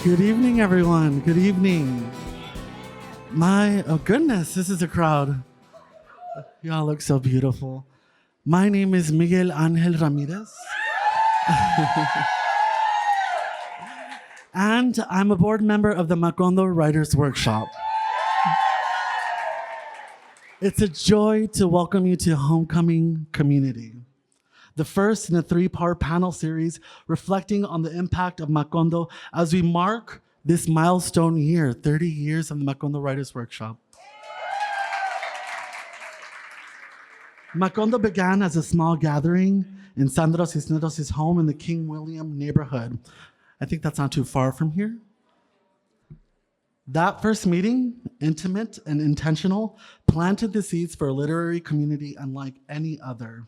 Good evening, everyone. Good evening. Oh goodness, this is a crowd. Y'all look so beautiful. My name is Miguel Angel Ramirez. And I'm a board member of the Macondo Writers Workshop. It's a joy to welcome you to Homecoming Community, the first in a three-part panel series reflecting on the impact of Macondo as we mark this milestone year, 30 years of the Macondo Writers Workshop. Macondo began as a small gathering in Sandra Cisneros' home in the King William neighborhood. I think that's not too far from here. That first meeting, intimate and intentional, planted the seeds for a literary community unlike any other.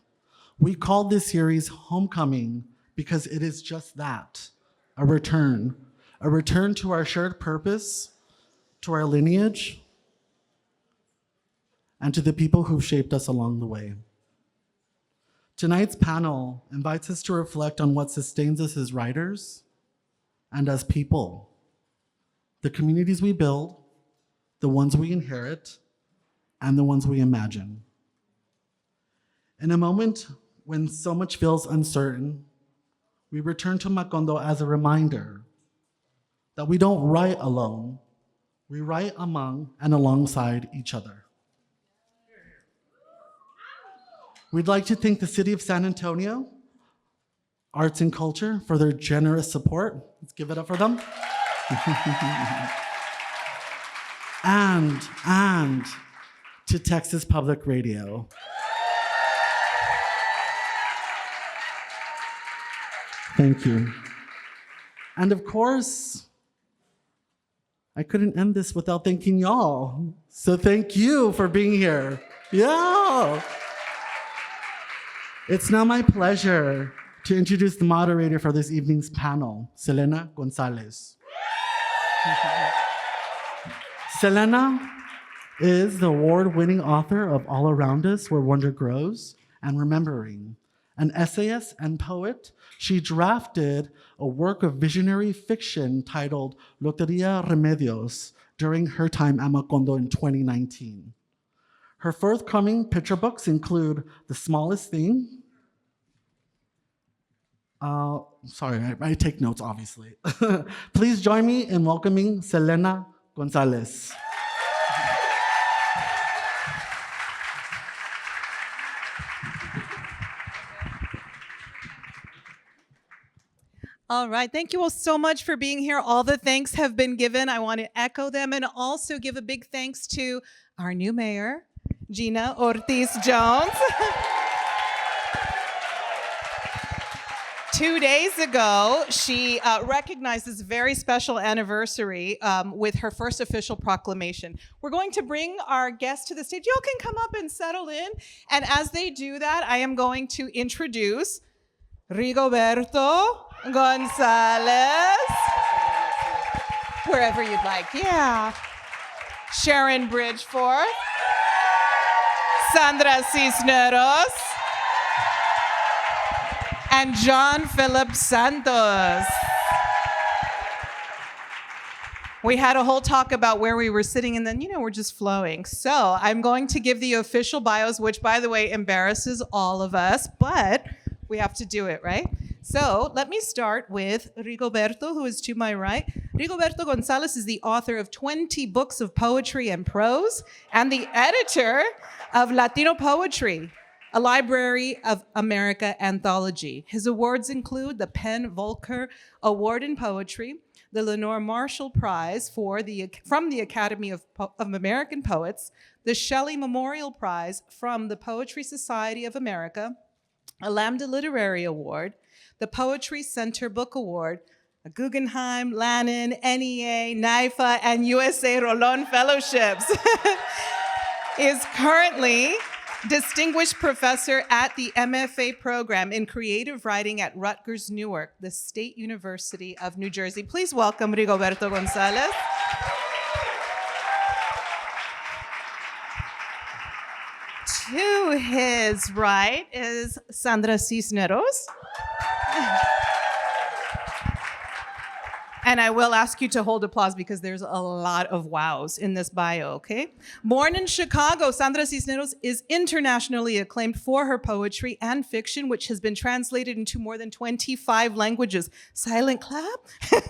We called this series Homecoming because it is just that, a return to our shared purpose, to our lineage, and to the people who've shaped us along the way. Tonight's panel invites us to reflect on what sustains us as writers and as people, the communities we build, the ones we inherit, and the ones we imagine. In a moment when so much feels uncertain, we return to Macondo as a reminder that we don't write alone, we write among and alongside each other. We'd like to thank the City of San Antonio, Arts and Culture, for their generous support. Let's give it up for them. and to Texas Public Radio. Thank you. And of course, I couldn't end this without thanking y'all. So thank you for being here. Yeah. It's now my pleasure to introduce the moderator for this evening's panel, Xelena González. Xelena is the award-winning author of All Around Us, Where Wonder Grows, and Remembering. An essayist and poet, she drafted a work of visionary fiction titled Loteria Remedios during her time at Macondo in 2019. Her forthcoming picture books include The Smallest Thing. Sorry, I take notes, obviously. Please join me in welcoming Xelena González. All right, thank you all so much for being here. All the thanks have been given. I want to echo them and also give a big thanks to our new mayor, Gina Ortiz-Jones. 2 days ago, she recognized this very special anniversary with her first official proclamation. We're going to bring our guests to the stage. Y'all can come up and settle in. And as they do that, I am going to introduce Rigoberto González, wherever you'd like, yeah. Sharon Bridgforth, Sandra Cisneros, and Philip Santos. We had a whole talk about where we were sitting, and then, we're just flowing. So I'm going to give the official bios, which, by the way, embarrasses all of us, but we have to do it, right? So let me start with Rigoberto, who is to my right. Rigoberto González is the author of 20 books of poetry and prose and the editor of Latino Poetry, a Library of America anthology. His awards include the Penn Volcker Award in Poetry, the Lenore Marshall Prize from the Academy of American Poets, the Shelley Memorial Prize from the Poetry Society of America, a Lambda Literary Award, the Poetry Center Book Award, a Guggenheim, Lannan, NEA, NYFA, and USA Rolon Fellowships. Is currently Distinguished Professor at the MFA program in Creative Writing at Rutgers Newark, the State University of New Jersey. Please welcome Rigoberto González. To his right is Sandra Cisneros. And I will ask you to hold applause because there's a lot of wows in this bio, okay? Born in Chicago, Sandra Cisneros is internationally acclaimed for her poetry and fiction, which has been translated into more than 25 languages. Silent clap.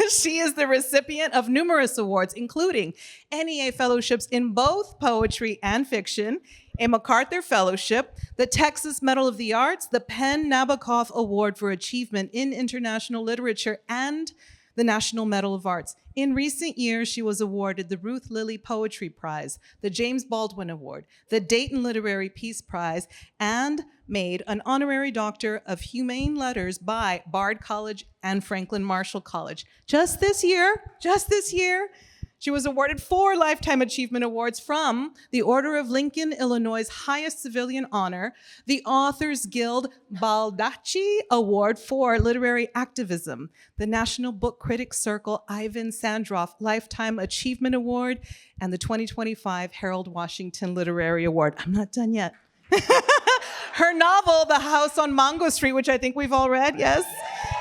She is the recipient of numerous awards, including NEA fellowships in both poetry and fiction, a MacArthur Fellowship, the Texas Medal of the Arts, the Penn Nabokov Award for Achievement in International Literature, and the National Medal of Arts. In recent years, she was awarded the Ruth Lilly Poetry Prize, the James Baldwin Award, the Dayton Literary Peace Prize, and made an honorary doctor of humane letters by Bard College and Franklin Marshall College. Just this year, she was awarded 4 Lifetime Achievement Awards from the Order of Lincoln, Illinois' highest civilian honor, the Authors Guild Baldacci Award for Literary Activism, the National Book Critics Circle Ivan Sandroff Lifetime Achievement Award, and the 2025 Harold Washington Literary Award. I'm not done yet. Her novel, The House on Mango Street, which I think we've all read, yes,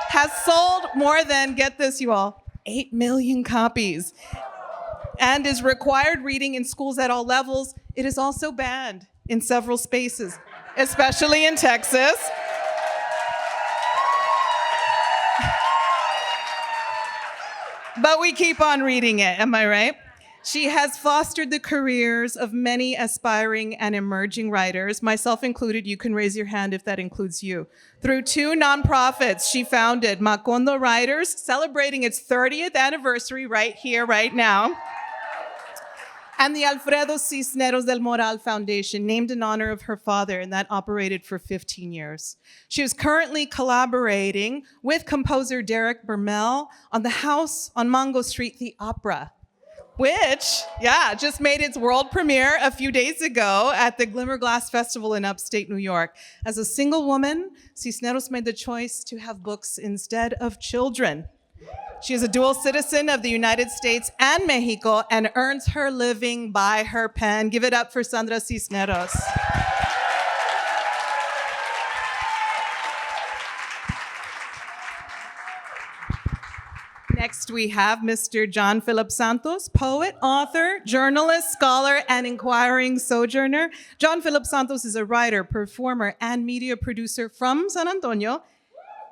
has sold more than, get this, you all, 8 million copies. And is required reading in schools at all levels. It is also banned in several spaces, especially in Texas. But we keep on reading it, am I right? She has fostered the careers of many aspiring and emerging writers, myself included. You can raise your hand if that includes you. Through 2 nonprofits she founded, Macondo Writers, celebrating its 30th anniversary right here, right now, and the Alfredo Cisneros del Moral Foundation, named in honor of her father, and that operated for 15 years. She is currently collaborating with composer Derek Bermel on The House on Mango Street, the opera, which, just made its world premiere a few days ago at the Glimmer Glass Festival in upstate New York. As a single woman, Cisneros made the choice to have books instead of children. She is a dual citizen of the United States and Mexico and earns her living by her pen. Give it up for Sandra Cisneros. Next, we have Mr. John Philip Santos, poet, author, journalist, scholar, and inquiring sojourner. John Philip Santos is a writer, performer, and media producer from San Antonio.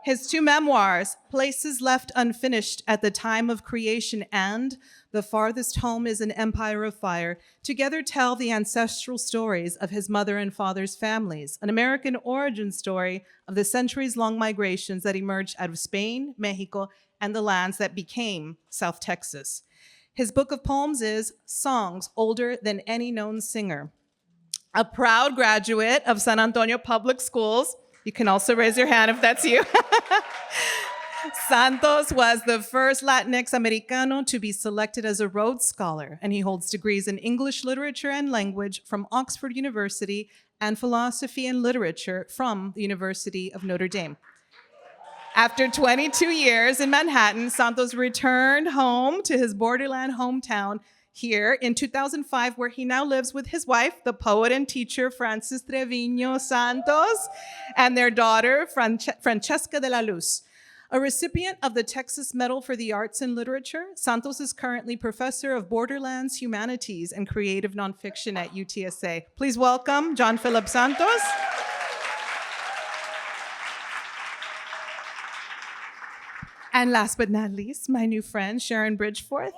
His 2 memoirs, Places Left Unfinished at the Time of Creation and The Farthest Home is an Empire of Fire, together tell the ancestral stories of his mother and father's families, an American origin story of the centuries-long migrations that emerged out of Spain, Mexico, and the lands that became South Texas. His book of poems is Songs Older Than Any Known Singer. A proud graduate of San Antonio Public Schools, you can also raise your hand if that's you. Santos was the first Latinx Americano to be selected as a Rhodes Scholar, and he holds degrees in English Literature and Language from Oxford University and Philosophy and Literature from the University of Notre Dame. After 22 years in Manhattan, Santos returned home to his borderland hometown here in 2005, where he now lives with his wife, the poet and teacher Francis Trevino Santos, and their daughter, Francesca de la Luz. A recipient of the Texas Medal for the Arts and Literature, Santos is currently professor of Borderlands Humanities and Creative Nonfiction at UTSA. Please welcome John Philip Santos. And last but not least, my new friend, Sharon Bridgforth.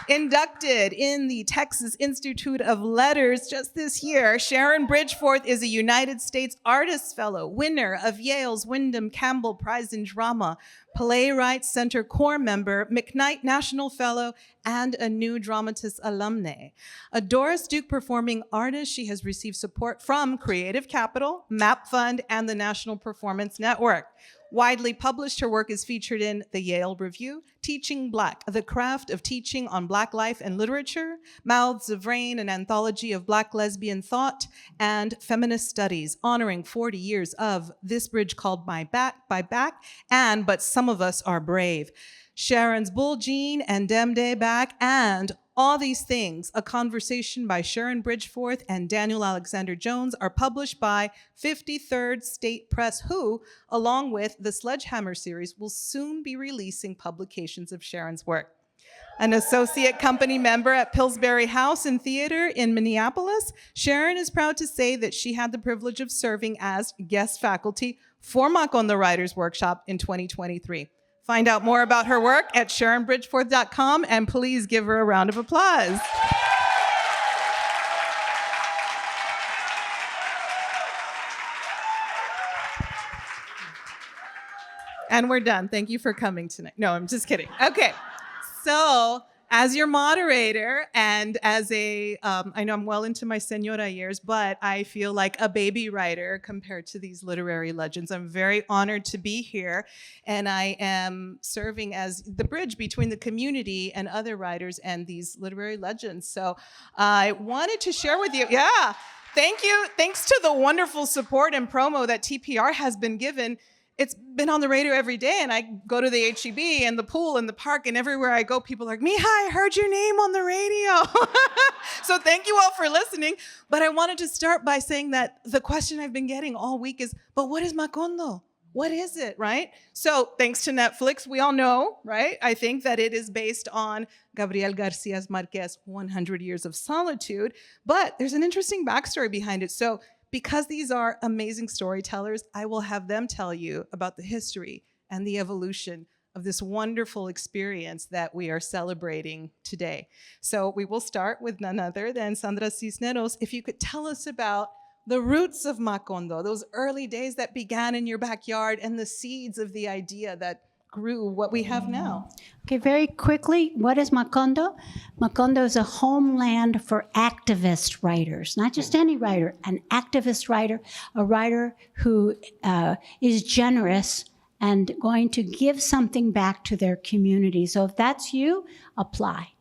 Inducted in the Texas Institute of Letters just this year, Sharon Bridgforth is a United States Artist Fellow, winner of Yale's Wyndham Campbell Prize in Drama, Playwrights Center Corps member, McKnight National Fellow, and a New Dramatist alumna. A Doris Duke performing artist, she has received support from Creative Capital, MAP Fund, and the National Performance Network. Widely published, her work is featured in the Yale Review, Teaching Black, The Craft of Teaching on Black Life and Literature, Mouths of Rain, an anthology of Black lesbian thought, and Feminist Studies, honoring 40 years of This Bridge Called by Back, and But Some of Us Are Brave. Sharon's Bull Jean and Dem Day Back, and All these things, A Conversation by Sharon Bridgforth and Daniel Alexander Jones, are published by 53rd State Press, who, along with the Sledgehammer series, will soon be releasing publications of Sharon's work. An associate company member at Pillsbury House and Theater in Minneapolis, Sharon is proud to say that she had the privilege of serving as guest faculty for Macondo Writers Workshop in 2023. Find out more about her work at SharonBridgforth.com, and please give her a round of applause. And we're done. Thank you for coming tonight. No, I'm just kidding. Okay. So, as your moderator and as I know I'm well into my senora years, but I feel like a baby writer compared to these literary legends. I'm very honored to be here, and I am serving as the bridge between the community and other writers and these literary legends. So I wanted to share with you, thank you. Thanks to the wonderful support and promo that TPR has been given. It's been on the radio every day, and I go to the HEB and the pool and the park, and everywhere I go, people are like, Mija, I heard your name on the radio. So thank you all for listening. But I wanted to start by saying that the question I've been getting all week is, but what is Macondo? What is it, right? So thanks to Netflix, we all know, right? I think that it is based on Gabriel Garcia Marquez's 100 Years of Solitude, but there's an interesting backstory behind it. So because these are amazing storytellers, I will have them tell you about the history and the evolution of this wonderful experience that we are celebrating today. So we will start with none other than Sandra Cisneros. If you could tell us about the roots of Macondo, those early days that began in your backyard and the seeds of the idea that grew what we have now. Okay, very quickly, what is Macondo? Macondo is a homeland for activist writers, not just any writer, an activist writer, a writer who is generous and going to give something back to their community. So if that's you, apply.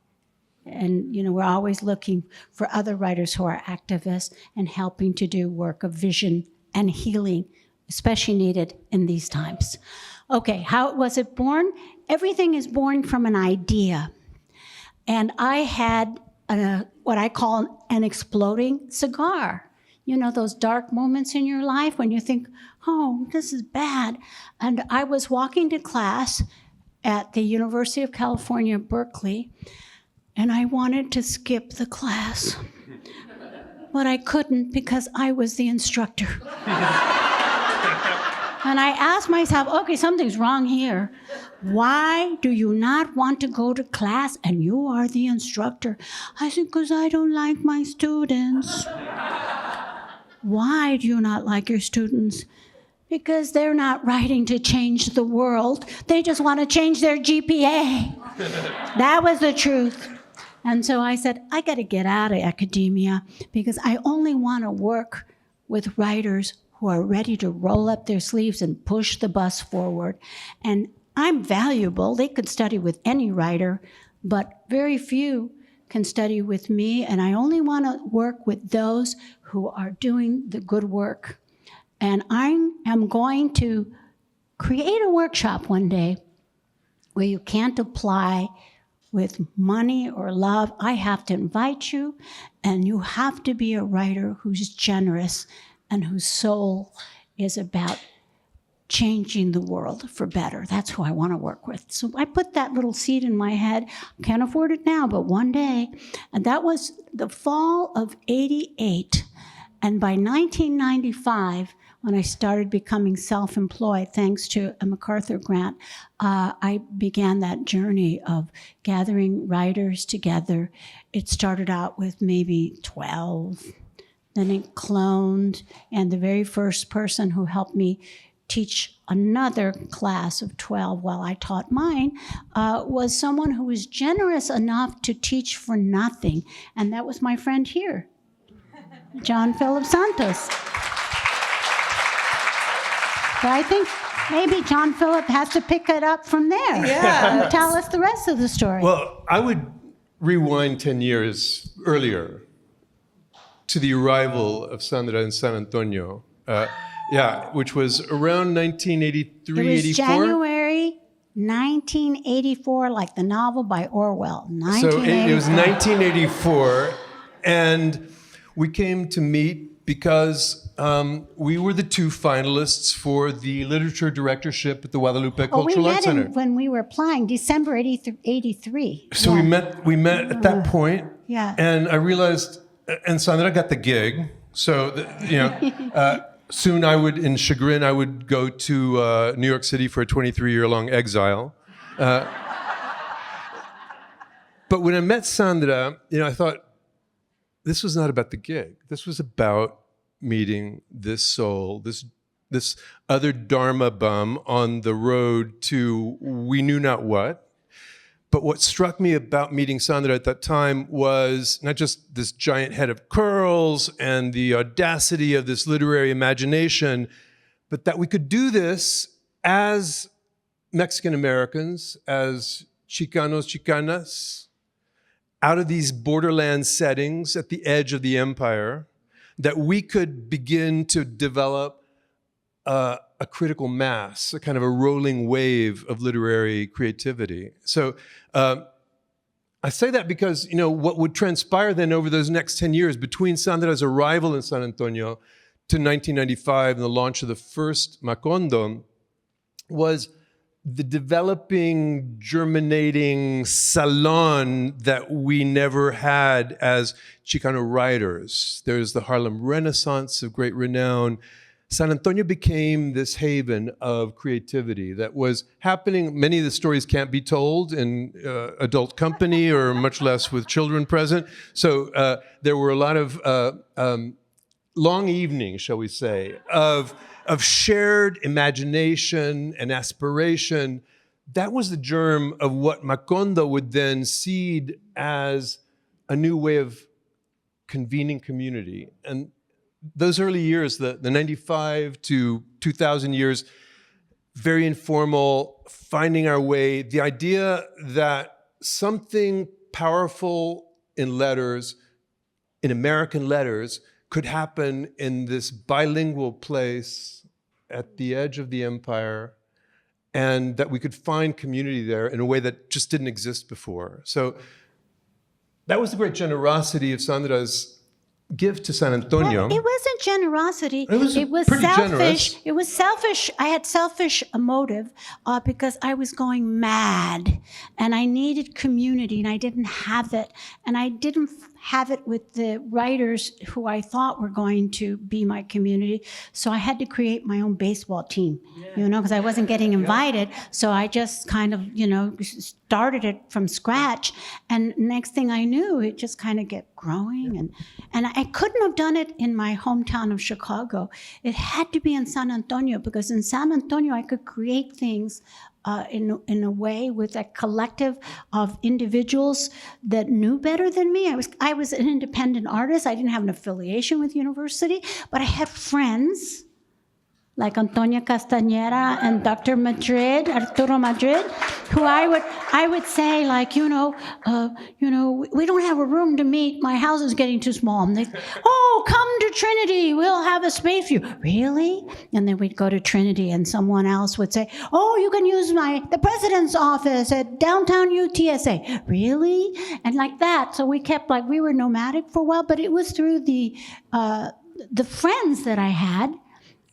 And, we're always looking for other writers who are activists and helping to do work of vision and healing, especially needed in these times. Okay, how was it born? Everything is born from an idea. And I had what I call an exploding cigar. Those dark moments in your life when you think, oh, this is bad. And I was walking to class at the University of California, Berkeley, and I wanted to skip the class. But I couldn't because I was the instructor. And I asked myself, okay, something's wrong here. Why do you not want to go to class and you are the instructor? I said, because I don't like my students. Why do you not like your students? Because they're not writing to change the world. They just want to change their GPA. That was the truth. And so I said, I got to get out of academia because I only want to work with writers who are ready to roll up their sleeves and push the bus forward. And I'm valuable. They could study with any writer, but very few can study with me. And I only want to work with those who are doing the good work. And I am going to create a workshop one day where you can't apply with money or love. I have to invite you, and you have to be a writer who's generous and whose soul is about changing the world for better. That's who I want to work with. So I put that little seed in my head. Can't afford it now, but one day. And that was the fall of '88. And by 1995, when I started becoming self-employed, thanks to a MacArthur grant, I began that journey of gathering writers together. It started out with maybe 12. Then it cloned, and the very first person who helped me teach another class of 12 while I taught mine was someone who was generous enough to teach for nothing, and that was my friend here, John Philip Santos. But I think maybe John Philip has to pick it up from there and tell us the rest of the story. Well, I would rewind 10 years earlier to the arrival of Sandra in San Antonio, which was around 1983, it was 84. January 1984, like the novel by Orwell. So it was 1984, and we came to meet because we were the two finalists for the literature directorship at the Guadalupe Cultural Arts Center. When we were applying, December 83. So we met at that point, Yeah. and I realized, and Sandra got the gig. So soon in chagrin, I would go to New York City for a 23-year-long exile. But when I met Sandra, I thought, this was not about the gig. This was about meeting this soul, this other Dharma bum on the road to we knew not what. But what struck me about meeting Sandra at that time was not just this giant head of curls and the audacity of this literary imagination, but that we could do this as Mexican Americans, as Chicanos, Chicanas, out of these borderland settings at the edge of the empire, that we could begin to develop a critical mass, a kind of a rolling wave of literary creativity. So I say that because, what would transpire then over those next 10 years between Sandra's arrival in San Antonio to 1995 and the launch of the first Macondo was the developing, germinating salon that we never had as Chicano writers. There's the Harlem Renaissance of great renown. San Antonio became this haven of creativity that was happening. Many of the stories can't be told in adult company or much less with children present. So there were a lot of long evenings, shall we say, of shared imagination and aspiration. That was the germ of what Macondo would then seed as a new way of convening community. And those early years, the 95 to 2000 years, very informal, finding our way, the idea that something powerful in letters, in American letters, could happen in this bilingual place at the edge of the empire, and that we could find community there in a way that just didn't exist before. So that was the great generosity of Sandra's gift to San Antonio. Well, it wasn't generosity. It was pretty selfish. generous. It was selfish. I had selfish motive because I was going mad, and I needed community, and I didn't have it, and I didn't have it with the writers who I thought were going to be my community. So I had to create my own baseball team, because I wasn't getting invited. So I just kind of, started it from scratch. And next thing I knew, it just kind of kept growing. And I couldn't have done it in my hometown of Chicago. It had to be in San Antonio, because in San Antonio, I could create things in a way with a collective of individuals that knew better than me. I was an independent artist. I didn't have an affiliation with university, but I had friends like Antonia Castañera and Dr. Madrid, Arturo Madrid, who I would say, like, we don't have a room to meet. My house is getting too small. And they, come to Trinity. We'll have a space for you. Really? And then we'd go to Trinity, and someone else would say, you can use the president's office at downtown UTSA. Really? And like that. So we kept, we were nomadic for a while, but it was through the friends that I had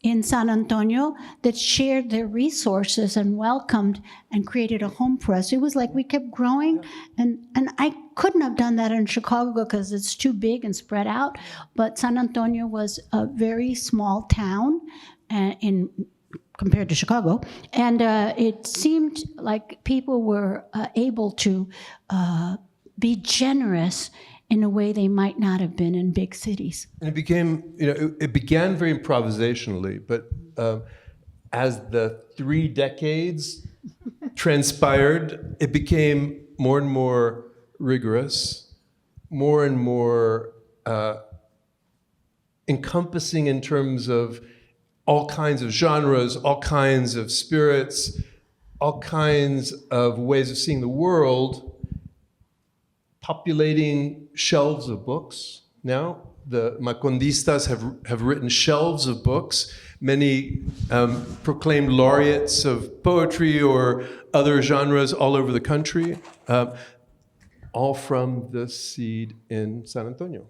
in San Antonio that shared their resources and welcomed and created a home for us. It was like we kept growing, and I couldn't have done that in Chicago because it's too big and spread out, but San Antonio was a very small town compared to Chicago, and it seemed like people were able to be generous in a way they might not have been in big cities. And it became, it began very improvisationally, but as the 3 decades transpired, it became more and more rigorous, more and more encompassing in terms of all kinds of genres, all kinds of spirits, all kinds of ways of seeing the world, populating shelves of books, now. The Macondistas have written shelves of books. Many proclaimed laureates of poetry or other genres all over the country, all from the seed in San Antonio.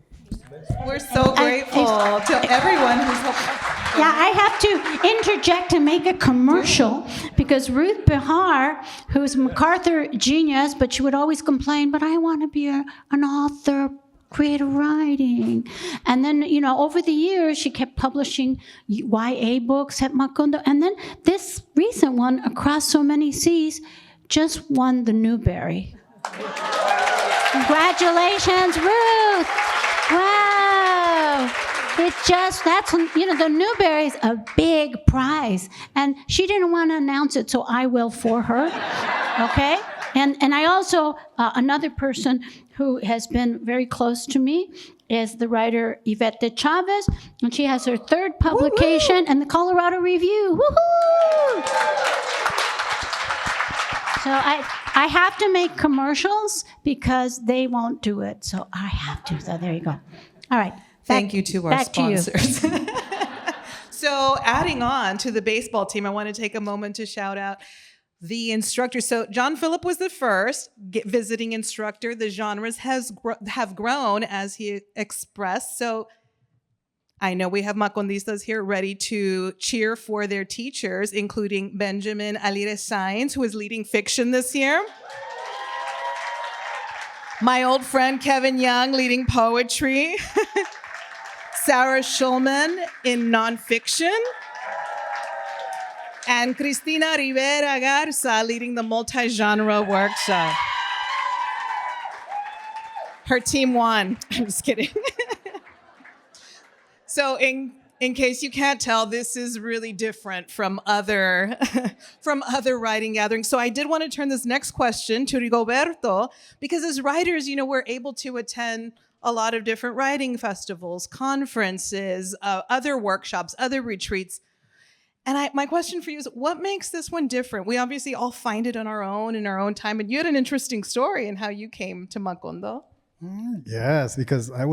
We're so grateful to everyone who's helped. Yeah, I have to interject and make a commercial because Ruth Behar, who's a MacArthur genius, but she would always complain, but I want to be an author, creative writing. And then, over the years, she kept publishing YA books at Macondo. And then this recent one, Across So Many Seas, just won the Newbery. Congratulations, Ruth. Wow. The Newbery's a big prize. And she didn't want to announce it, so I will for her. Okay? And I also, another person who has been very close to me is the writer Yvette Chavez, and she has her third publication in the Colorado Review. Woohoo! So I have to make commercials because they won't do it, so I have to. So there you go. All right. Thank you to our sponsors. To you. So adding on to the baseball team, I want to take a moment to shout out the instructors. So John Philip was the first visiting instructor. The genres have grown, as he expressed. So I know we have Macondistas here ready to cheer for their teachers, including Benjamin Alire Sainz, who is leading fiction this year. My old friend Kevin Young leading poetry. Sarah Schulman in nonfiction. And Cristina Rivera Garza leading the multi-genre workshop. Her team won. I'm just kidding. So in case you can't tell, this is really different from other writing gatherings. So I did want to turn this next question to Rigoberto, because as writers, we're able to attend a lot of different writing festivals, conferences, other workshops, other retreats. And my question for you is, what makes this one different? We obviously all find it in our own time. And you had an interesting story in how you came to Macondo. Yes, because I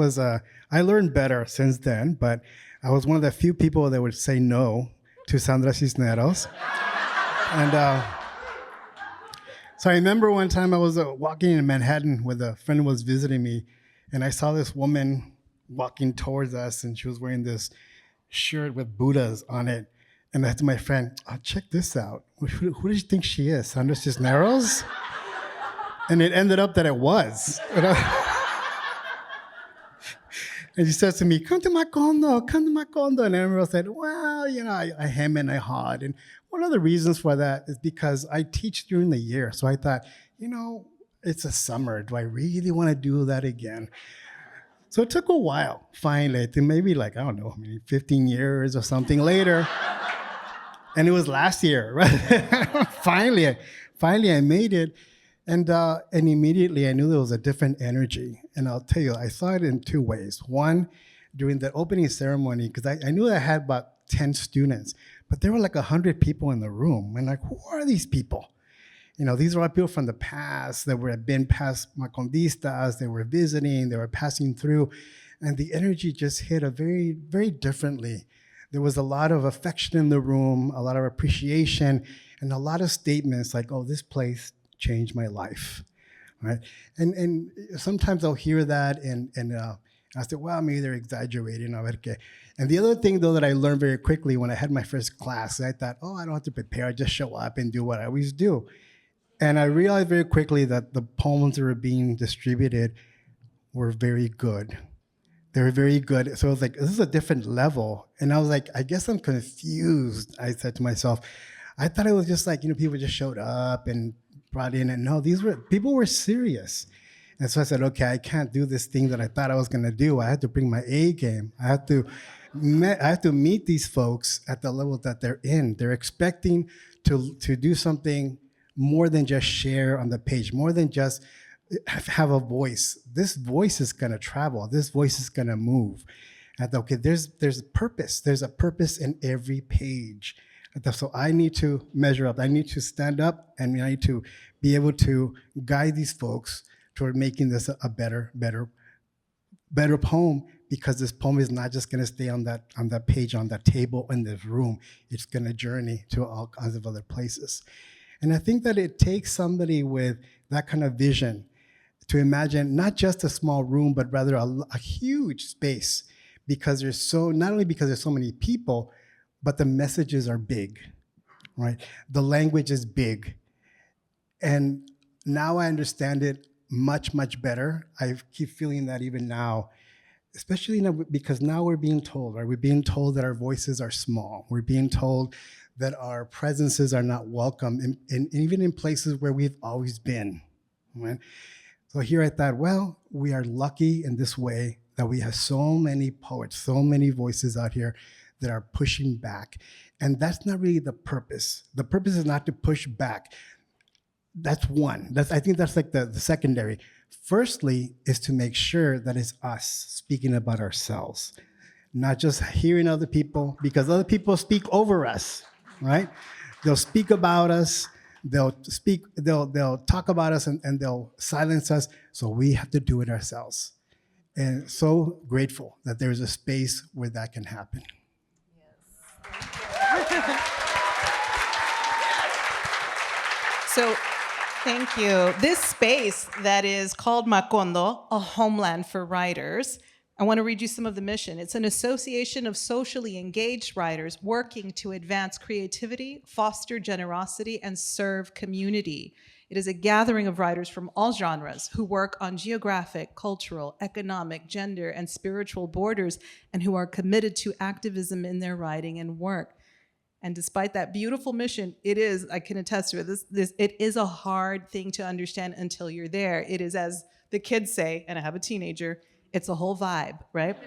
learned better since then, but I was one of the few people that would say no to Sandra Cisneros. And so I remember one time I was walking in Manhattan with a friend who was visiting me, and I saw this woman walking towards us, and she was wearing this shirt with Buddhas on it. And I said to my friend, check this out. Who do you think she is, Sandra Cisneros? And it ended up that it was. And she says to me, come to Macondo. And everyone said, well, I hem and I hawed. And one of the reasons for that is because I teach during the year. So I thought, it's a summer. Do I really want to do that again? So it took a while, finally, maybe 15 years or something later. And it was last year, right? Finally I made it. And immediately I knew there was a different energy. And I'll tell you, I saw it in two ways. One, during the opening ceremony, because I knew I had about 10 students, but there were 100 people in the room. And who are these people? These are all people from the past that had been past Macondistas. They were visiting, they were passing through. And the energy just hit a very, very differently. There was a lot of affection in the room, a lot of appreciation, and a lot of statements like, oh, this place changed my life, right? And sometimes I'll hear that and I say, well, maybe they're exaggerating. And the other thing, though, that I learned very quickly when I had my first class, I thought, I don't have to prepare. I just show up and do what I always do. And I realized very quickly that the poems that were being distributed were very good. They were very good. So I was like, this is a different level. And I was like, I guess I'm confused, I said to myself. I thought it was just people just showed up and brought in. And no, people were serious. And so I said, okay, I can't do this thing that I thought I was going to do. I had to bring my A game. I have to meet these folks at the level that they're in. They're expecting to do something more than just share on the page, more than just have a voice. This voice is going to travel. This voice is going to move. And I thought, okay, there's a purpose. There's a purpose in every page. So I need to measure up. I need to stand up, and I need to be able to guide these folks toward making this a better better poem because this poem is not just going to stay on that page, on that table, in this room. It's going to journey to all kinds of other places. And I think that it takes somebody with that kind of vision to imagine not just a small room, but rather a huge space, because not only because there's so many people, but the messages are big, right? The language is big. And now I understand it much, much better. I keep feeling that even now, especially now, because now we're being told, right? We're being told that our voices are small. We're being told that our presences are not welcome, even in places where we've always been, right? So here I thought, well, we are lucky in this way that we have so many poets, so many voices out here that are pushing back. And that's not really the purpose. The purpose is not to push back. That's one. I think that's like the secondary. Firstly, is to make sure that it's us speaking about ourselves, not just hearing other people, because other people speak over us, right? They'll speak about us, they'll talk about us, and they'll silence us. So we have to do it ourselves. And so grateful that there's a space where that can happen. So, thank you. This space that is called Macondo, a homeland for writers, I want to read you some of the mission. It's an association of socially engaged writers working to advance creativity, foster generosity, and serve community. It is a gathering of writers from all genres who work on geographic, cultural, economic, gender, and spiritual borders, and who are committed to activism in their writing and work. And despite that beautiful mission, it is, I can attest to it, it is a hard thing to understand until you're there. It is, as the kids say, and I have a teenager, it's a whole vibe, right?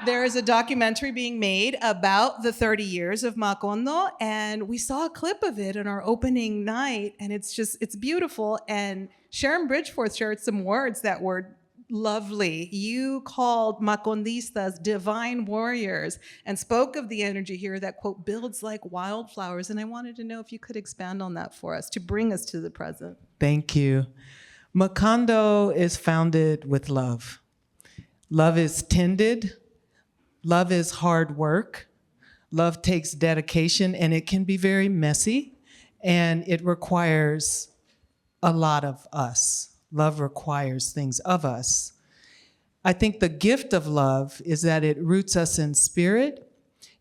There is a documentary being made about the 30 years of Macondo, and we saw a clip of it on our opening night, and it's beautiful. And Sharon Bridgforth shared some words that were lovely. You called Macondistas divine warriors and spoke of the energy here that, quote, builds like wildflowers. And I wanted to know if you could expand on that for us to bring us to the present. Thank you. Macondo is founded with love. Love is tended. Love is hard work. Love takes dedication, and it can be very messy, and it requires a lot of us. Love requires things of us. I think the gift of love is that it roots us in spirit.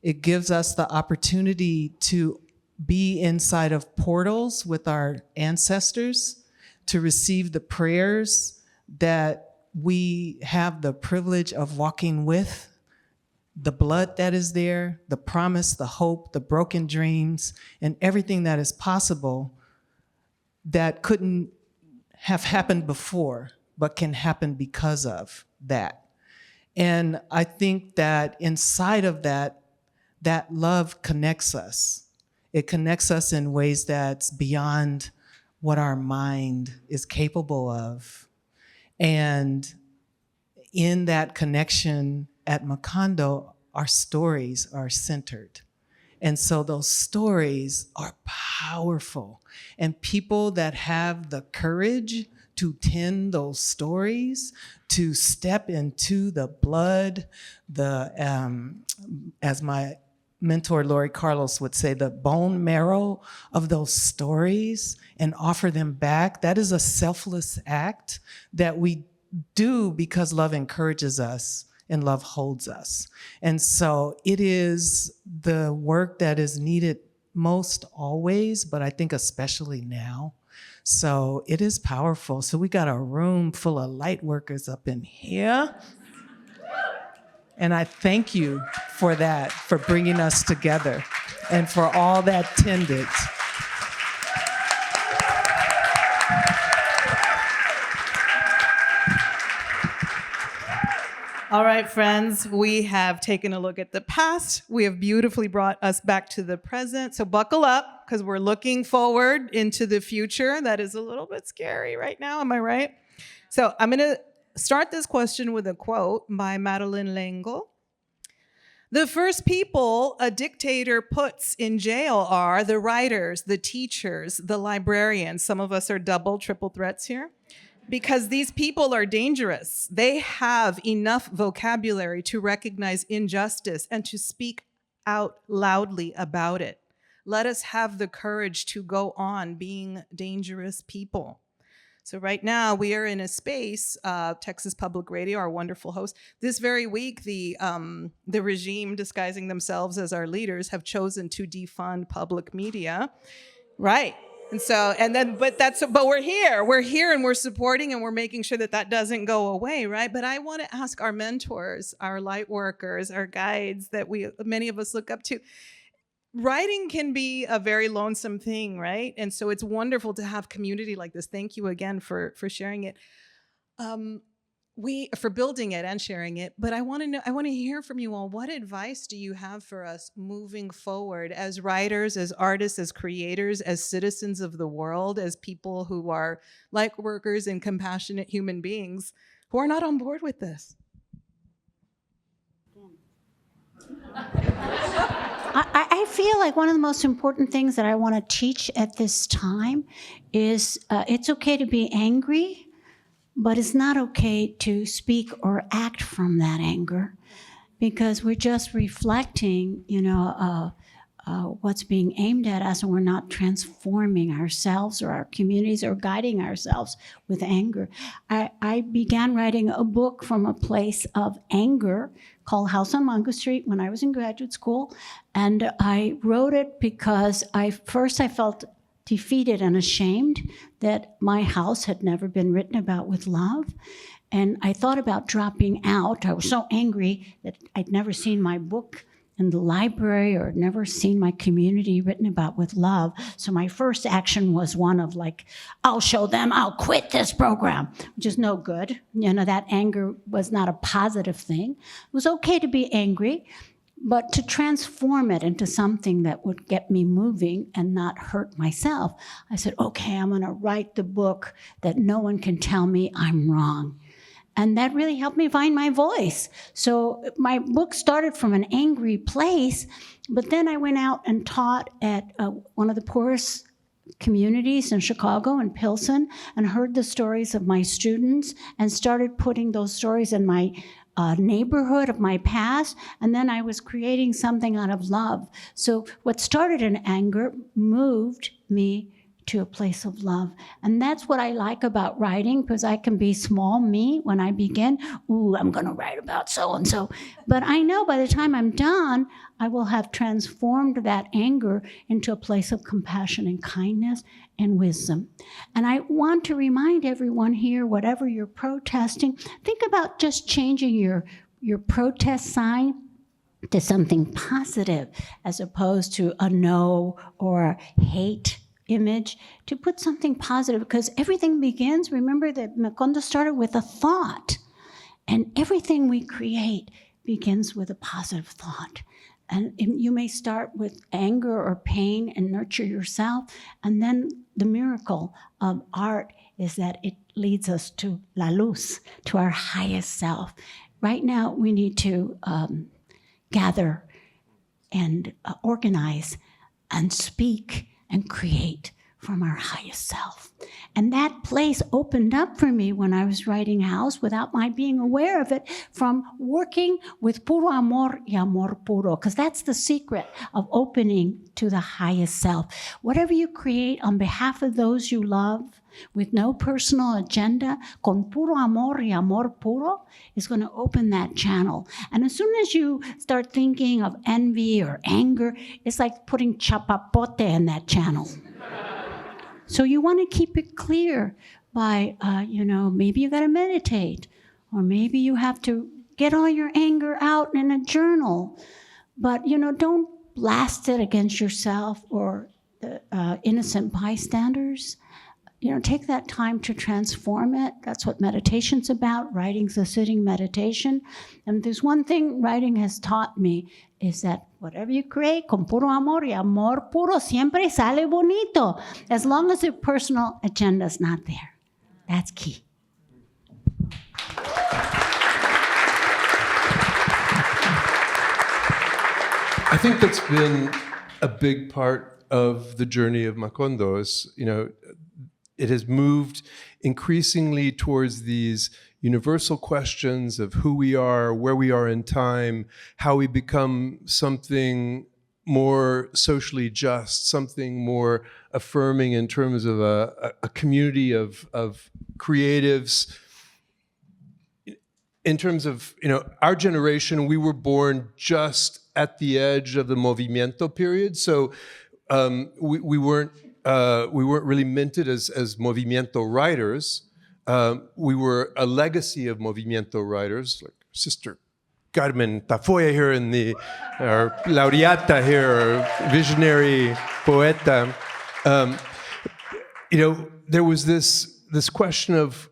It gives us the opportunity to be inside of portals with our ancestors, to receive the prayers that we have the privilege of walking with, the blood that is there, the promise, the hope, the broken dreams, and everything that is possible that couldn't have happened before, but can happen because of that. And I think that inside of that, that love connects us. It connects us in ways that's beyond what our mind is capable of. And in that connection at Macondo, our stories are centered. And so those stories are powerful. And people that have the courage to tend those stories, to step into the blood, as my mentor, Lori Carlos, would say, the bone marrow of those stories and offer them back, that is a selfless act that we do because love encourages us and love holds us. And so it is the work that is needed most always, but I think especially now. So it is powerful. So we got a room full of light workers up in here. And I thank you for that, for bringing us together and for all that tended. All right, friends, we have taken a look at the past. We have beautifully brought us back to the present. So buckle up, because we're looking forward into the future. That is a little bit scary right now, am I right? So I'm going to start this question with a quote by Madeleine L'Engle. The first people a dictator puts in jail are the writers, the teachers, the librarians. Some of us are double, triple threats here. because these people are dangerous. They have enough vocabulary to recognize injustice and to speak out loudly about it. Let us have the courage to go on being dangerous people. So right now we are in a space, Texas Public Radio, our wonderful host. This very week, the regime disguising themselves as our leaders have chosen to defund public media, right? And so, but we're here and we're supporting and we're making sure that that doesn't go away, right? But I want to ask our mentors, our light workers, our guides that many of us look up to. Writing can be a very lonesome thing, right? And so it's wonderful to have community like this. Thank you again for sharing it. For building it and sharing it. But I want to hear from you all. What advice do you have for us moving forward as writers, as artists, as creators, as citizens of the world, as people who are light workers and compassionate human beings who are not on board with this? I feel like one of the most important things that I want to teach at this time is it's okay to be angry, but it's not okay to speak or act from that anger, because we're just reflecting, what's being aimed at us, and we're not transforming ourselves or our communities or guiding ourselves with anger. I began writing a book from a place of anger called House on Mango Street when I was in graduate school. And I wrote it because I felt defeated and ashamed that my house had never been written about with love. And I thought about dropping out. I was so angry that I'd never seen my book in the library or never seen my community written about with love. So my first action was one of I'll show them, I'll quit this program, which is no good. That anger was not a positive thing. It was okay to be angry, but to transform it into something that would get me moving and not hurt myself, I said, okay, I'm gonna write the book that no one can tell me I'm wrong. And that really helped me find my voice. So my book started from an angry place, but then I went out and taught at one of the poorest communities in Chicago, in Pilsen, and heard the stories of my students and started putting those stories in my neighborhood of my past. And then I was creating something out of love. So what started in anger moved me to a place of love. And that's what I like about writing, because I can be small me when I begin. Ooh, I'm gonna write about so-and-so. But I know by the time I'm done, I will have transformed that anger into a place of compassion and kindness and wisdom. And I want to remind everyone here, whatever you're protesting, think about just changing your protest sign to something positive, as opposed to a no or a hate image, to put something positive, because everything begins, remember that Macondo started with a thought, and everything we create begins with a positive thought. And you may start with anger or pain and nurture yourself, and then the miracle of art is that it leads us to la luz, to our highest self. Right now, we need to gather and organize and speak and create from our highest self. And that place opened up for me when I was writing House, without my being aware of it, from working with puro amor y amor puro, because that's the secret of opening to the highest self. Whatever you create on behalf of those you love, with no personal agenda, con puro amor y amor puro, is going to open that channel. And as soon as you start thinking of envy or anger, it's like putting chapapote in that channel. So you want to keep it clear by, maybe you got to meditate, or maybe you have to get all your anger out in a journal. But, don't blast it against yourself or innocent bystanders. Take that time to transform it. That's what meditation's about. Writing's a sitting meditation. And there's one thing writing has taught me, is that whatever you create, con puro amor y amor puro, siempre sale bonito. As long as your personal agenda's not there. That's key. I think that's been a big part of the journey of Macondo, is, it has moved increasingly towards these universal questions of who we are, where we are in time, how we become something more socially just, something more affirming in terms of a community of creatives. In terms of, our generation, we were born just at the edge of the movimiento period, so we weren't really minted as movimiento writers. We were a legacy of movimiento writers, like Sister Carmen Tafoya here our laureata here, our visionary poeta. There was this question of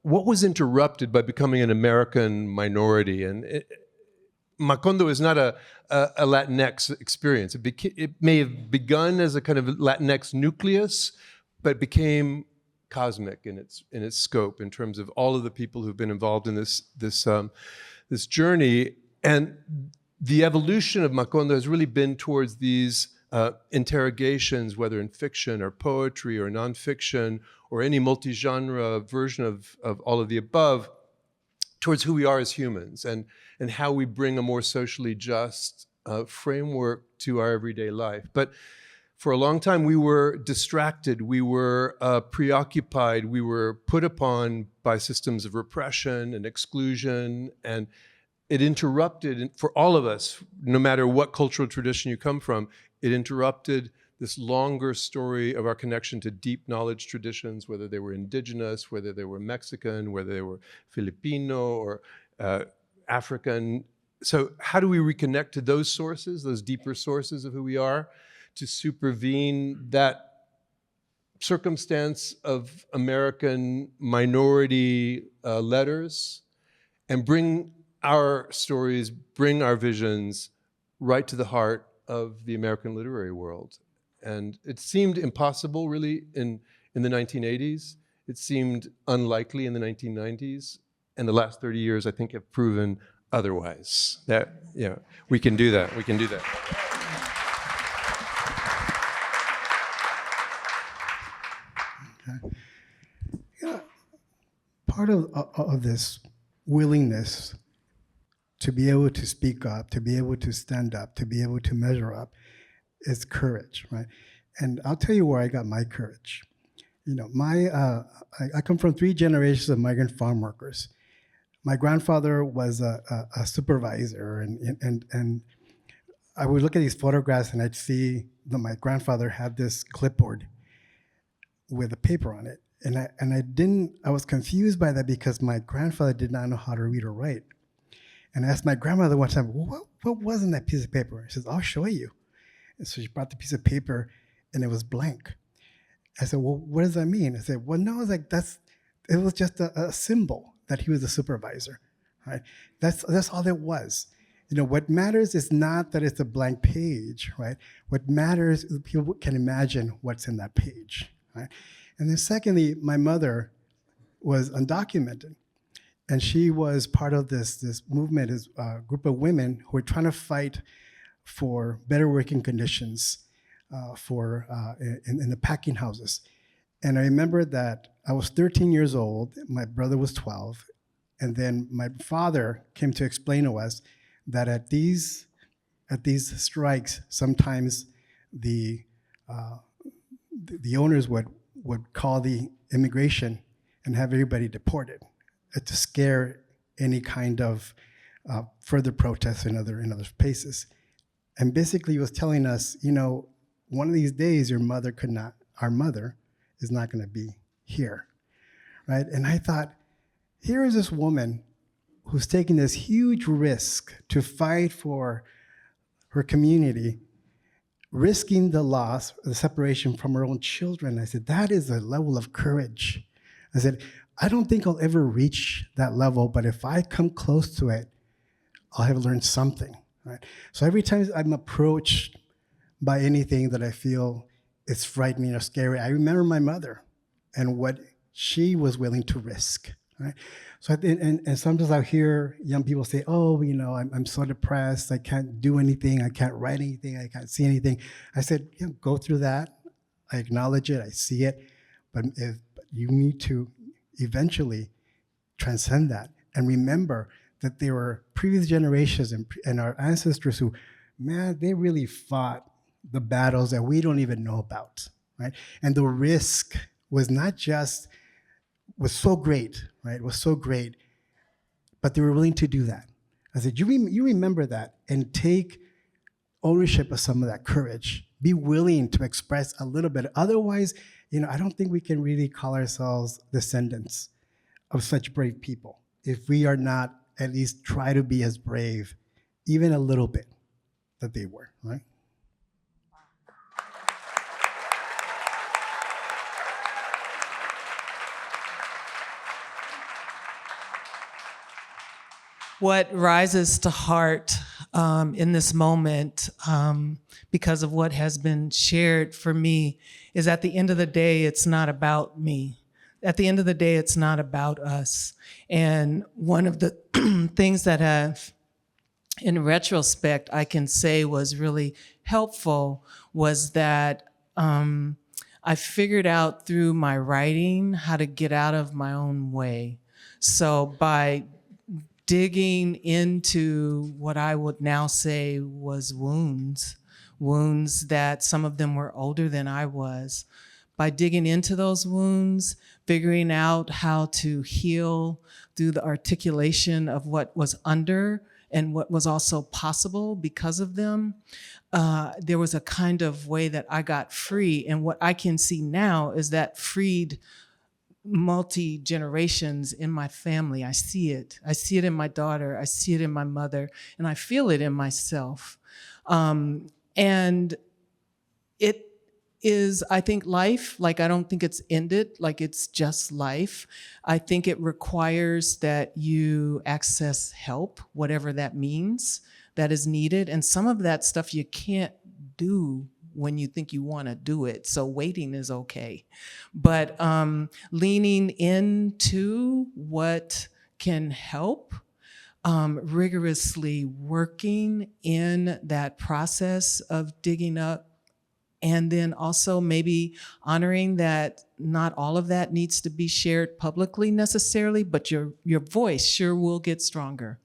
what was interrupted by becoming an American minority, and Macondo is not a Latinx experience. It may have begun as a kind of Latinx nucleus, but became cosmic in its scope in terms of all of the people who've been involved in this journey. And the evolution of Macondo has really been towards these interrogations, whether in fiction or poetry or nonfiction or any multi-genre version of all of the above, towards who we are as humans and how we bring a more socially just framework to our everyday life. But for a long time, we were distracted, we were preoccupied, we were put upon by systems of repression and exclusion, and it interrupted, for all of us, no matter what cultural tradition you come from, it interrupted this longer story of our connection to deep knowledge traditions, whether they were indigenous, whether they were Mexican, whether they were Filipino or African. So how do we reconnect to those sources, those deeper sources of who we are, to supervene that circumstance of American minority letters and bring our stories, bring our visions right to the heart of the American literary world? And it seemed impossible, really, in the 1980s. It seemed unlikely in the 1990s. And the last 30 years, I think, have proven otherwise. That, we can do that. We can do that. Okay. Part of this willingness to be able to speak up, to be able to stand up, to be able to measure up, is courage, right? And I'll tell you where I got my courage. I come from 3 generations of migrant farm workers. My grandfather was a supervisor, and I would look at these photographs and I'd see that my grandfather had this clipboard with a paper on it. And I was confused by that because my grandfather did not know how to read or write. And I asked my grandmother one time, what was in that piece of paper? She says, I'll show you. And so she brought the piece of paper and it was blank. I said, well, what does that mean? I said, well, no, it was just a symbol that he was a supervisor, right? That's all it was. What matters is not that it's a blank page, right? What matters is people can imagine what's in that page, right? And then secondly, my mother was undocumented. And she was part of this movement, this group of women who were trying to fight for better working conditions in the packing houses. And I remember that I was 13 years old, my brother was 12, and then my father came to explain to us that at these strikes, sometimes the owners would call the immigration and have everybody deported to scare any kind of further protests in other places. And basically he was telling us, one of these days our mother is not gonna be here, right? And I thought, here is this woman who's taking this huge risk to fight for her community, risking the loss, the separation from her own children. I said, that is a level of courage. I said, I don't think I'll ever reach that level, but if I come close to it, I'll have learned something, right? So every time I'm approached by anything that I feel is frightening or scary, I remember my mother and what she was willing to risk, right? So and sometimes I hear young people say, oh, I'm so depressed, I can't do anything, I can't write anything, I can't see anything. I said, go through that, I acknowledge it, I see it, but you need to eventually transcend that and remember that there were previous generations and our ancestors who, man, they really fought the battles that we don't even know about, right? And the risk was so great, right? It was so great, but they were willing to do that. I said, you remember that and take ownership of some of that courage. Be willing to express a little bit. Otherwise, I don't think we can really call ourselves descendants of such brave people if we are not at least try to be as brave, even a little bit, that they were, right? What rises to heart in this moment, because of what has been shared for me, is at the end of the day, it's not about me. At the end of the day, it's not about us. And one of the things that have, in retrospect, I can say was really helpful was that I figured out through my writing how to get out of my own way. So by digging into what I would now say was wounds that some of them were older than I was. By digging into those wounds, figuring out how to heal through the articulation of what was under and what was also possible because of them, there was a kind of way that I got free. And what I can see now is that freed multi-generations in my family. I see it. I see it in my daughter. I see it in my mother. And I feel it in myself. And it is, I think, life. Like, I don't think it's ended. Like, it's just life. I think it requires that you access help, whatever that means, that is needed. And some of that stuff you can't do when you think you want to do it. So waiting is okay. But leaning into what can help, rigorously working in that process of digging up, and then also maybe honoring that not all of that needs to be shared publicly necessarily, but your voice sure will get stronger.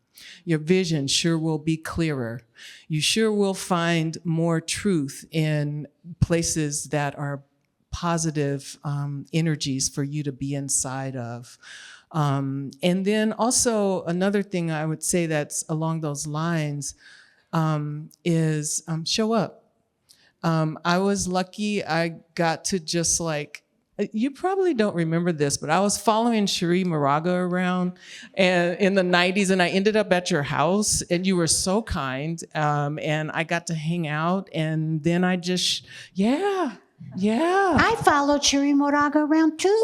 Your vision sure will be clearer. You sure will find more truth in places that are positive energies for you to be inside of. And then also another thing I would say that's along those lines is show up. I was lucky I got to just like, you probably don't remember this, but I was following Cherie Moraga around and in the 90s, and I ended up at your house, and you were so kind, and I got to hang out, and then I just, yeah. I followed Shiri Moraga around too.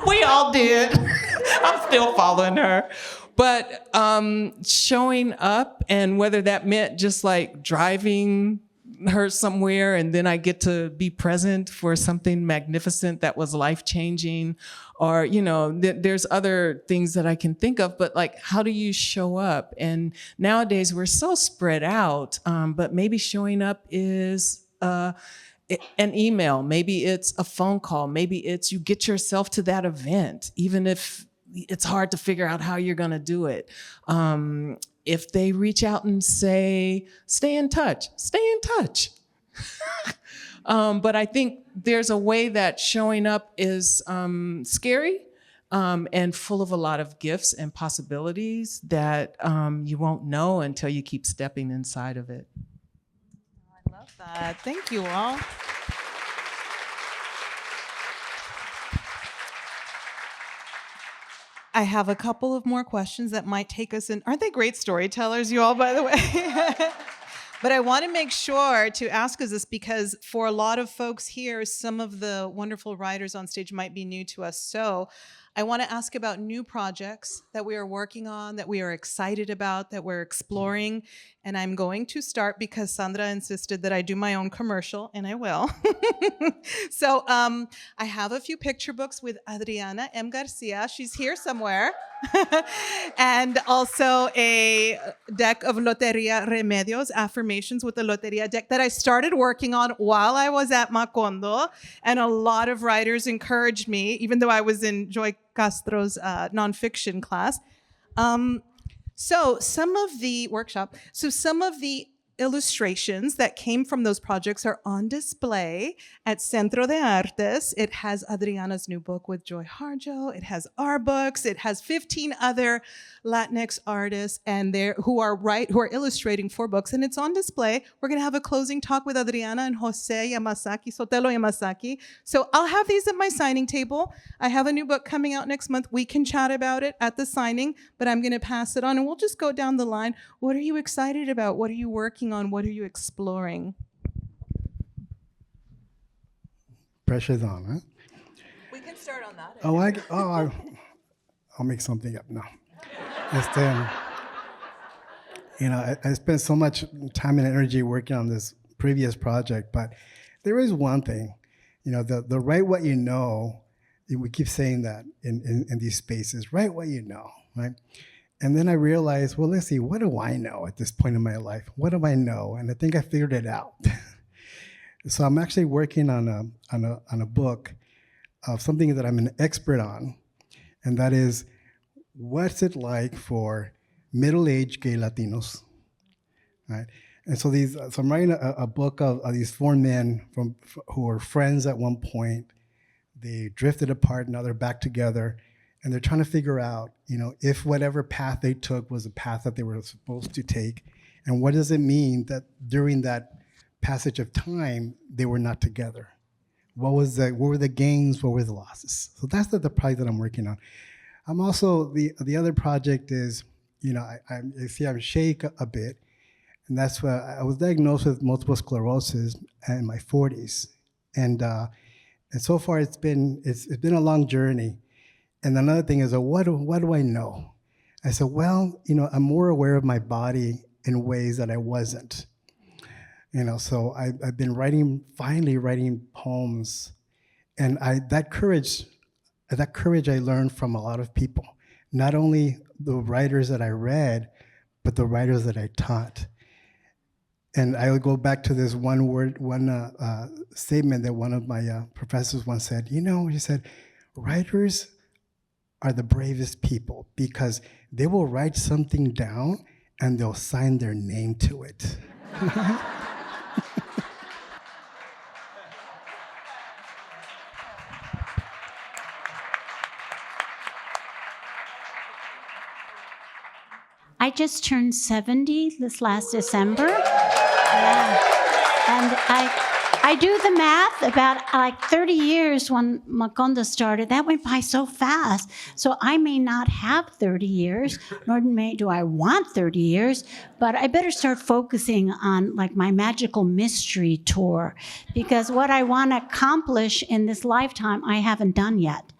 We all did. I'm still following her. But showing up, and whether that meant just like driving her somewhere and then I get to be present for something magnificent that was life-changing, or, there's other things that I can think of, but like, how do you show up? And nowadays we're so spread out, but maybe showing up is an email, maybe it's a phone call, maybe it's you get yourself to that event, even if it's hard to figure out how you're gonna do it. If they reach out and say, stay in touch, stay in touch. But I think there's a way that showing up is scary and full of a lot of gifts and possibilities that you won't know until you keep stepping inside of it. I love that. Thank you all. I have a couple of more questions that might take us in. Aren't they great storytellers, you all, by the way? But I want to make sure to ask us this because for a lot of folks here, some of the wonderful writers on stage might be new to us. So I want to ask about new projects that we are working on, that we are excited about, that we're exploring. And I'm going to start because Sandra insisted that I do my own commercial, and I will. So I have a few picture books with Adriana M. Garcia. She's here somewhere. And also a deck of Loteria Remedios, affirmations with the Loteria deck that I started working on while I was at Macondo. And a lot of writers encouraged me, even though I was in Joy Castro's nonfiction class. So some of the illustrations that came from those projects are on display at Centro de Artes. It has Adriana's new book with Joy Harjo. It has our books. It has 15 other Latinx artists and who are illustrating 4 books, and it's on display. We're going to have a closing talk with Adriana and Jose Sotelo Yamasaki. So I'll have these at my signing table. I have a new book coming out next month. We can chat about it at the signing, but I'm going to pass it on, and we'll just go down the line. What are you excited about? What are you working on? What are you exploring? Pressure's on, huh? We can start on that. I'll make something up. No. I spent so much time and energy working on this previous project, but there is one thing, the write what you know, we keep saying that in these spaces, write what you know, right? And then I realized, well, let's see, what do I know at this point in my life? What do I know? And I think I figured it out. So I'm actually working on a book of something that I'm an expert on, and that is, what's it like for middle-aged gay Latinos, right? And so I'm writing a book of these 4 men who were friends at one point. They drifted apart, now they're back together, and they're trying to figure out, if whatever path they took was a path that they were supposed to take, and what does it mean that during that passage of time they were not together? What were the gains? What were the losses? So that's the project that I'm working on. I'm also, the other project is, I'm shake a bit, and that's why I was diagnosed with multiple sclerosis in my 40s, and so far it's been a long journey. And another thing is, what do I know? I said, well, I'm more aware of my body in ways that I wasn't. So I've been finally writing poems, and that courage I learned from a lot of people, not only the writers that I read, but the writers that I taught. And I would go back to this one statement that one of my professors once said. He said, writers are the bravest people because they will write something down and they'll sign their name to it. I just turned 70 this last December. Yeah. And I do the math about like 30 years when Macondo started. That went by so fast. So I may not have 30 years, nor do I want 30 years, but I better start focusing on like my magical mystery tour, because what I want to accomplish in this lifetime, I haven't done yet.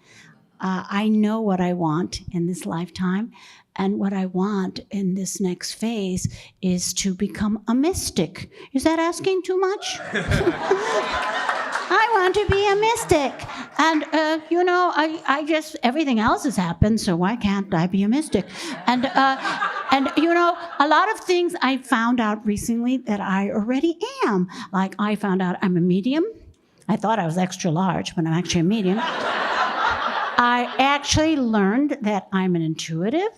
I know what I want in this lifetime. And what I want in this next phase is to become a mystic. Is that asking too much? I want to be a mystic. And, I just, everything else has happened, so why can't I be a mystic? And a lot of things I found out recently that I already am. Like, I found out I'm a medium. I thought I was extra large, but I'm actually a medium. I actually learned that I'm an intuitive,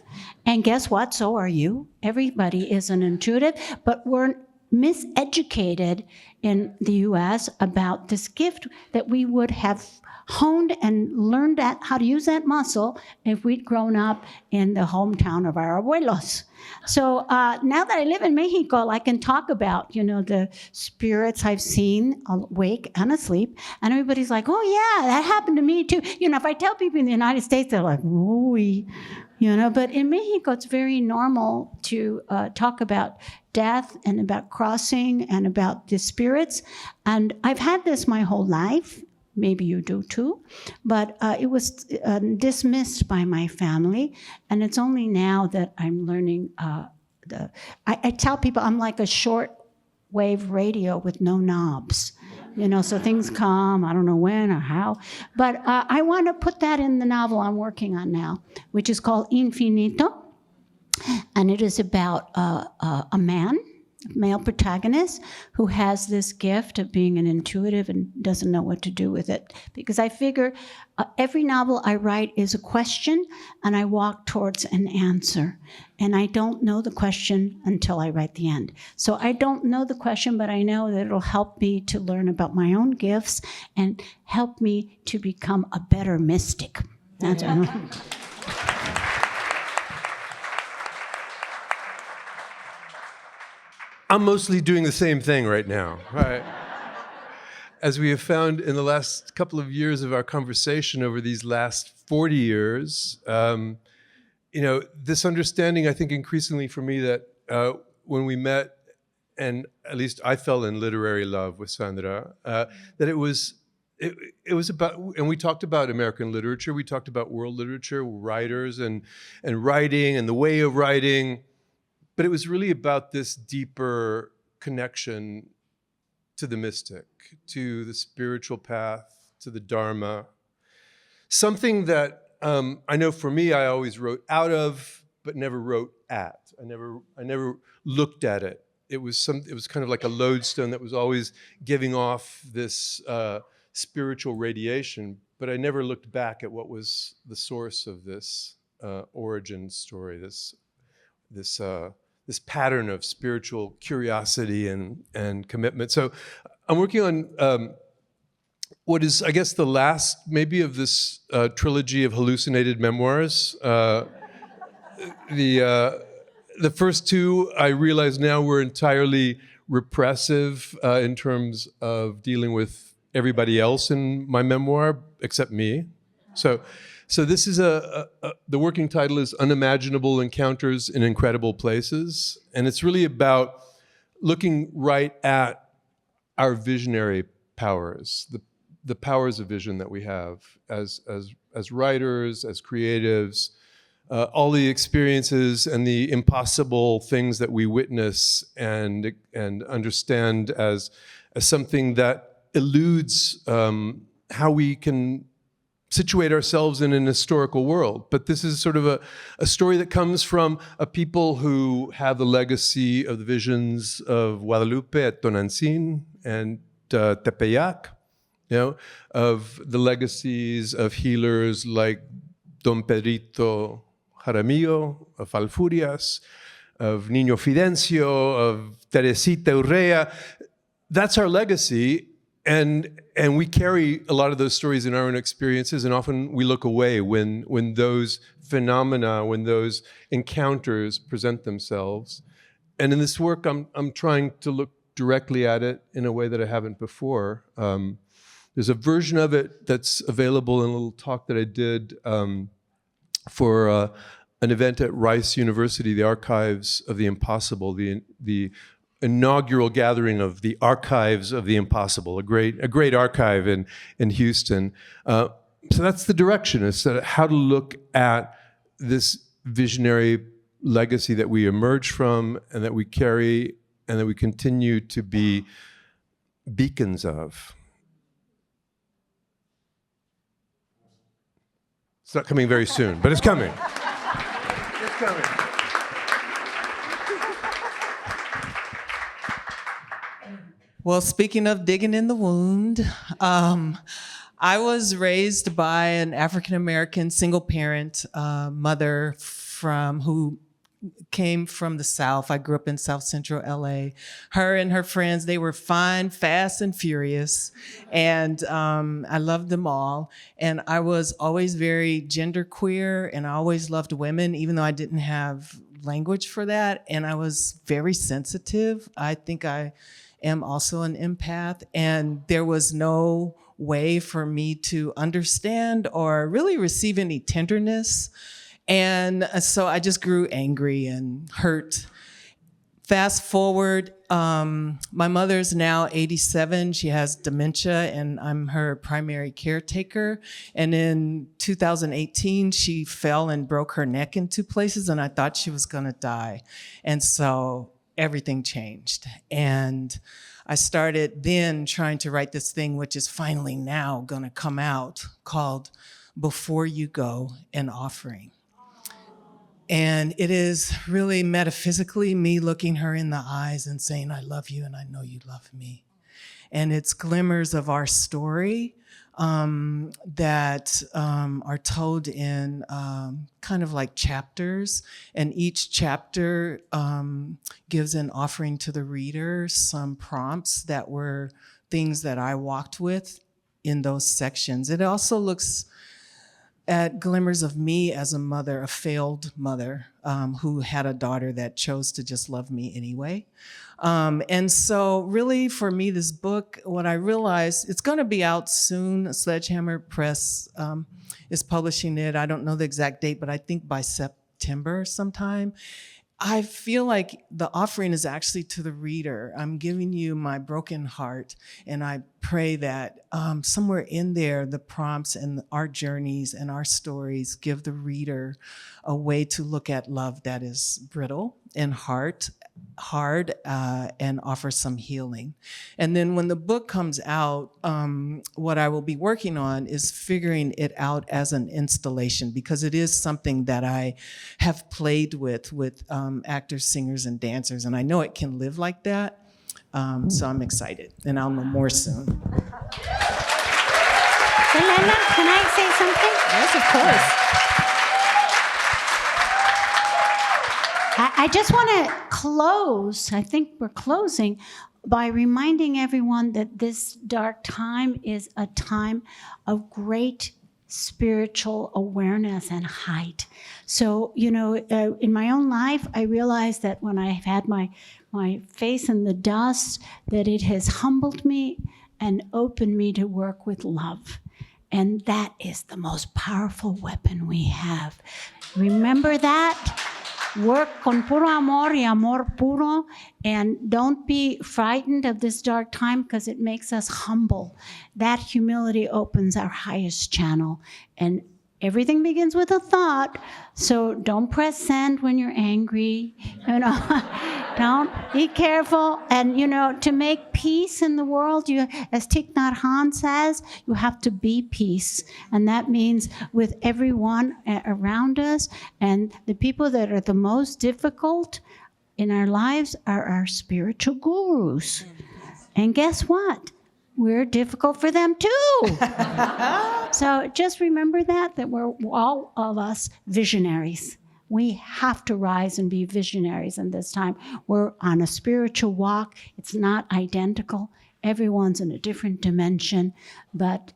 and guess what? So are you. Everybody is an intuitive, but we're miseducated in the US about this gift that we would have honed and learned how to use that muscle if we'd grown up in the hometown of our abuelos. So now that I live in Mexico, I can talk about, the spirits I've seen awake and asleep, and everybody's like, oh yeah, that happened to me too. If I tell people in the United States, they're like, ooh, but in Mexico, it's very normal to talk about death and about crossing and about the spirits. And I've had this my whole life, Maybe you do too. But it was dismissed by my family. And it's only now that I'm learning. I tell people I'm like a short wave radio with no knobs. So things come, I don't know when or how. But I want to put that in the novel I'm working on now, which is called Infinito. And it is about a male protagonist, who has this gift of being an intuitive and doesn't know what to do with it. Because I figure every novel I write is a question, and I walk towards an answer. And I don't know the question until I write the end. So I don't know the question, but I know that it'll help me to learn about my own gifts and help me to become a better mystic. That's I'm mostly doing the same thing right now, right? As we have found in the last couple of years of our conversation over these last 40 years, this understanding, I think increasingly for me that when we met, and at least I fell in literary love with Sandra, that it was about, and we talked about American literature, we talked about world literature, writers and writing and the way of writing. But it was really about this deeper connection to the mystic, to the spiritual path, to the Dharma. Something that I know for me, I always wrote out of, but never wrote at. I never looked at it. It was kind of like a lodestone that was always giving off this spiritual radiation, but I never looked back at what was the source of this origin story, this pattern of spiritual curiosity and commitment. So I'm working on what is, I guess, the last maybe of this trilogy of hallucinated memoirs. The first two, I realize now, were entirely repressive in terms of dealing with everybody else in my memoir except me. So this is the working title is Unimaginable Encounters in Incredible Places. And it's really about looking right at our visionary powers, the powers of vision that we have as writers, as creatives, all the experiences and the impossible things that we witness and understand as something that eludes how we can situate ourselves in an historical world. But this is sort of a story that comes from a people who have the legacy of the visions of Guadalupe at Tonantzin and Tepeyac, of the legacies of healers like Don Pedrito Jaramillo, of Alfurias, of Niño Fidencio, of Teresita Urrea. That's our legacy. And we carry a lot of those stories in our own experiences, and often we look away when those phenomena, when those encounters present themselves. And in this work, I'm trying to look directly at it in a way that I haven't before. There's a version of it that's available in a little talk that I did for an event at Rice University, the Archives of the Impossible, the inaugural gathering of the Archives of the Impossible, a great archive in Houston. So that's the direction, is how to look at this visionary legacy that we emerge from and that we carry and that we continue to be beacons of. It's not coming very soon, but it's coming. It's coming. Well, speaking of digging in the wound, I was raised by an African-American single parent mother who came from the South. I grew up in South Central LA. Her and her friends, they were fine, fast, and furious. And I loved them all. And I was always very genderqueer, and I always loved women, even though I didn't have language for that. And I was very sensitive. I think I am also an empath, and there was no way for me to understand or really receive any tenderness. And so I just grew angry and hurt Fast forward, my mother's now 87. She has dementia, and I'm her primary caretaker. And in 2018, she fell and broke her neck in 2 places, and I thought she was gonna die. And so everything changed. And I started then trying to write this thing, which is finally now gonna come out, called Before You Go, an Offering. And it is really metaphysically me looking her in the eyes and saying, I love you and I know you love me. And it's glimmers of our story that are told in kind of like chapters. And each chapter gives an offering to the reader, some prompts that were things that I walked with in those sections. It also looks at glimmers of me as a mother, a failed mother who had a daughter that chose to just love me anyway. And so really for me, this book, what I realized, it's gonna be out soon. Sledgehammer Press is publishing it. I don't know the exact date, but I think by September sometime. I feel like the offering is actually to the reader. I'm giving you my broken heart, and I pray that somewhere in there, the prompts and our journeys and our stories give the reader a way to look at love that is brittle and hard, and offer some healing. And then when the book comes out, what I will be working on is figuring it out as an installation, because it is something that I have played with actors, singers, and dancers, and I know it can live like that. So I'm excited, and I'll know more soon. Xelena, can I say something? Yes, of course. I just want to close, I think we're closing, by reminding everyone that this dark time is a time of great spiritual awareness and height. So, in my own life, I realized that when I've had my face in the dust, that it has humbled me and opened me to work with love. And that is the most powerful weapon we have. Remember that? Work con puro amor y amor puro, and don't be frightened of this dark time because it makes us humble. That humility opens our highest channel, and everything begins with a thought. So don't press send when you're angry. Don't be careful. And to make peace in the world, as Thich Nhat Hanh says, you have to be peace, and that means with everyone around us. And the people that are the most difficult in our lives are our spiritual gurus. And guess what? We're difficult for them too. So just remember that we're all of us visionaries. We have to rise and be visionaries in this time. We're on a spiritual walk. It's not identical. Everyone's in a different dimension. But,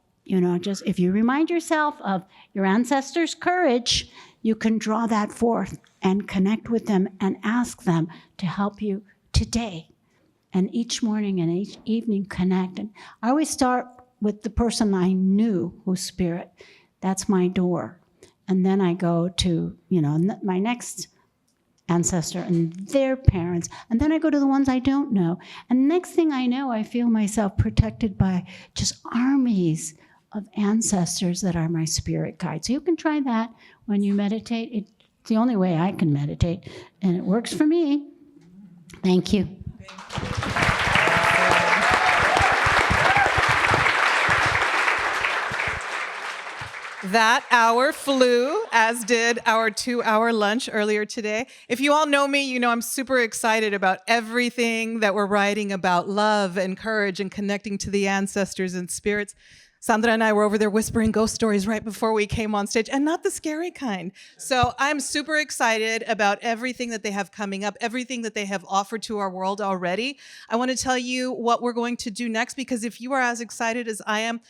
just if you remind yourself of your ancestors' courage, you can draw that forth and connect with them and ask them to help you today. And each morning and each evening connect. And I always start with the person I knew who's spirit. That's my door. And then I go to, my next ancestor and their parents. And then I go to the ones I don't know. And next thing I know, I feel myself protected by just armies of ancestors that are my spirit guides. So you can try that when you meditate. It's the only way I can meditate. And it works for me. Thank you. That hour flew, as did our 2-hour lunch earlier today. If you all know me, you know I'm super excited about everything that we're writing about love and courage and connecting to the ancestors and spirits. Sandra and I were over there whispering ghost stories right before we came on stage, and not the scary kind. So I'm super excited about everything that they have coming up, everything that they have offered to our world already. I want to tell you what we're going to do next, because if you are as excited as I am,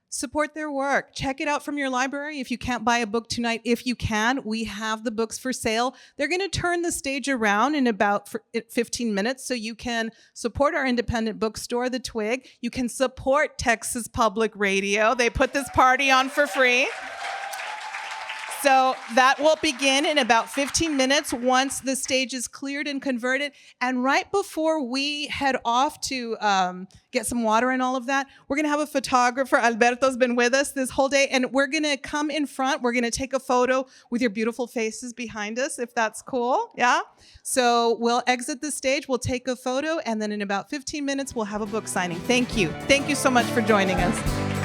support their work. Check it out from your library. If you can't buy a book tonight, if you can, we have the books for sale. They're going to turn the stage around in about 15 minutes, so you can support our independent bookstore, The Twig. You can support Texas Public Radio. They put this party on for free. So that will begin in about 15 minutes once the stage is cleared and converted. And right before we head off to get some water and all of that, we're going to have a photographer. Alberto's been with us this whole day, and we're going to come in front. We're going to take a photo with your beautiful faces behind us, if that's cool. Yeah? So we'll exit the stage, we'll take a photo, and then in about 15 minutes, we'll have a book signing. Thank you. Thank you so much for joining us.